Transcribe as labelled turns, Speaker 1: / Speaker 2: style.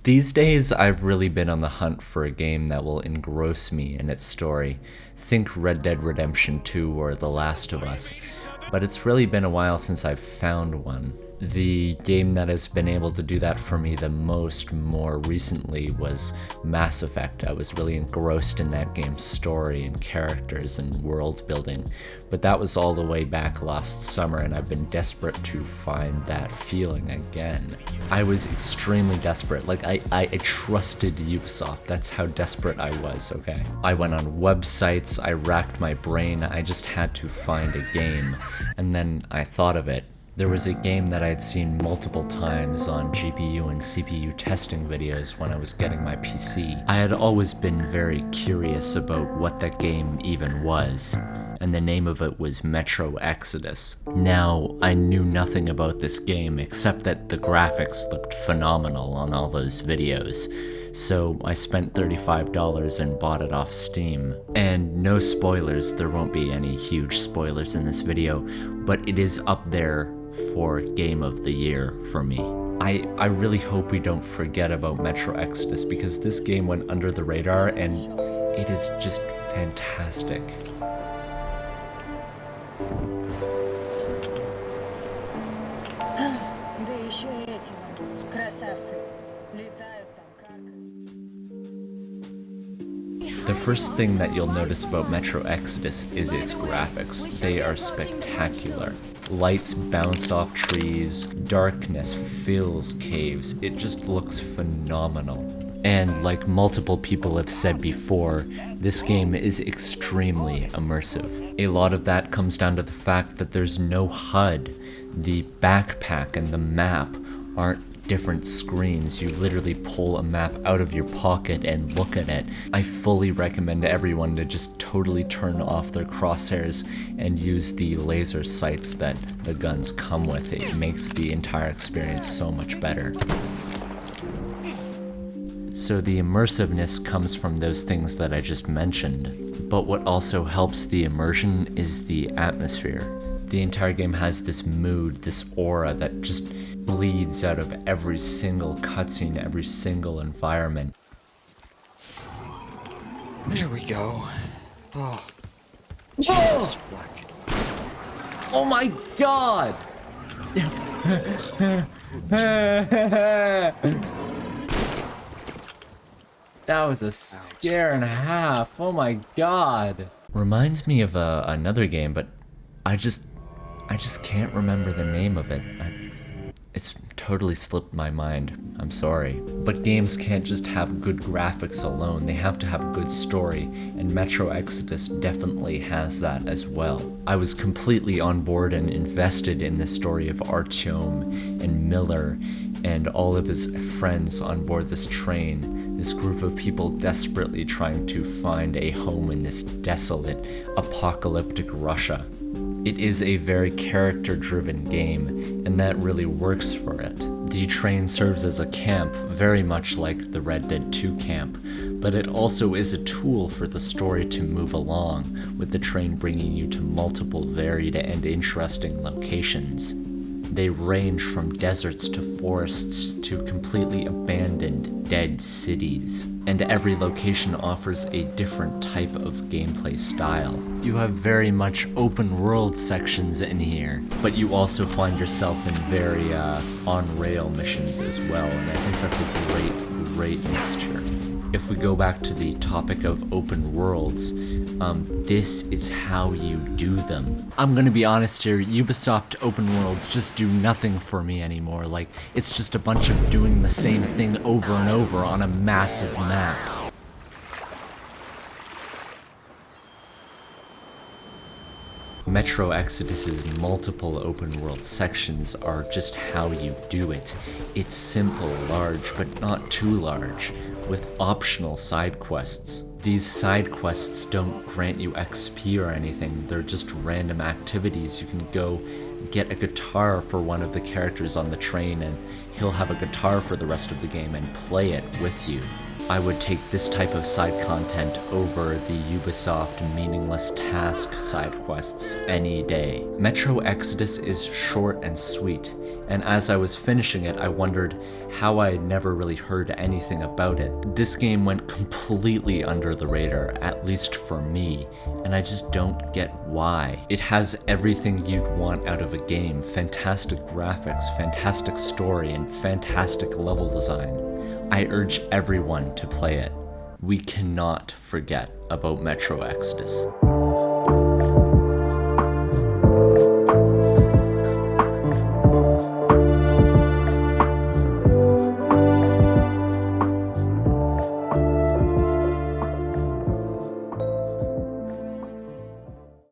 Speaker 1: These days, I've really been on the hunt for a game that will engross me in its story. Think Red Dead Redemption 2 or The Last of Us. But it's really been a while since I've found one. The game that has been able to do that for me the most more recently was Mass Effect. I was really engrossed in that game's story and characters and world building, but that was all the way back last summer, and I've been desperate to find that feeling again. I was extremely desperate. I trusted Ubisoft. That's how desperate I was, okay? I went on websites, I racked my brain, I just had to find a game, and then I thought of it. There was a game that I had seen multiple times on GPU and CPU testing videos when I was getting my PC. I had always been very curious about what that game even was, and the name of it was Metro Exodus. Now, I knew nothing about this game except that the graphics looked phenomenal on all those videos. So I spent $35 and bought it off Steam. And no spoilers, there won't be any huge spoilers in this video, but it is up there for Game of the Year for me. I really hope we don't forget about Metro Exodus because this game went under the radar and it is just fantastic. The first thing that you'll notice about Metro Exodus is its graphics. They are spectacular. Lights bounce off trees, darkness fills caves. It just looks phenomenal. And like multiple people have said before, this game is extremely immersive. A lot of that comes down to the fact that there's no HUD. The backpack and the map aren't different screens. You literally pull a map out of your pocket and look at it. I fully recommend everyone to just totally turn off their crosshairs and use the laser sights that the guns come with. It makes the entire experience so much better. So the immersiveness comes from those things that I just mentioned, but what also helps the immersion is the atmosphere. The entire game has this mood, this aura that just bleeds out of every single cutscene, every single environment.
Speaker 2: There we go. Oh, Jesus.
Speaker 1: Oh my god! That was a scare and a half. Oh my god. Reminds me of another game, but I just can't remember the name of it. It's totally slipped my mind. I'm sorry. But games can't just have good graphics alone. They have to have good story, and Metro Exodus definitely has that as well. I was completely on board and invested in the story of Artyom and Miller and all of his friends on board this train, this group of people desperately trying to find a home in this desolate, apocalyptic Russia. It is a very character-driven game, and that really works for it. The train serves as a camp, very much like the Red Dead 2 camp, but it also is a tool for the story to move along, with the train bringing you to multiple varied and interesting locations. They range from deserts to forests to completely abandoned, dead cities. And every location offers a different type of gameplay style. You have very much open world sections in here, but you also find yourself in very on-rail missions as well, and I think that's a great mixture. If we go back to the topic of open worlds, this is how you do them. I'm gonna be honest here, Ubisoft open worlds just do nothing for me anymore. Like, it's just a bunch of doing the same thing over and over on a massive map. Metro Exodus's multiple open world sections are just how you do it. It's simple, large, but not too large, with optional side quests. These side quests don't grant you XP or anything, they're just random activities. You can go get a guitar for one of the characters on the train and he'll have a guitar for the rest of the game and play it with you. I would take this type of side content over the Ubisoft meaningless task side quests any day. Metro Exodus is short and sweet, and as I was finishing it, I wondered how I had never really heard anything about it. This game went completely under the radar, at least for me, and I just don't get why. It has everything you'd want out of a game: fantastic graphics, fantastic story, and fantastic level design. I urge everyone to play it. We cannot forget about Metro Exodus.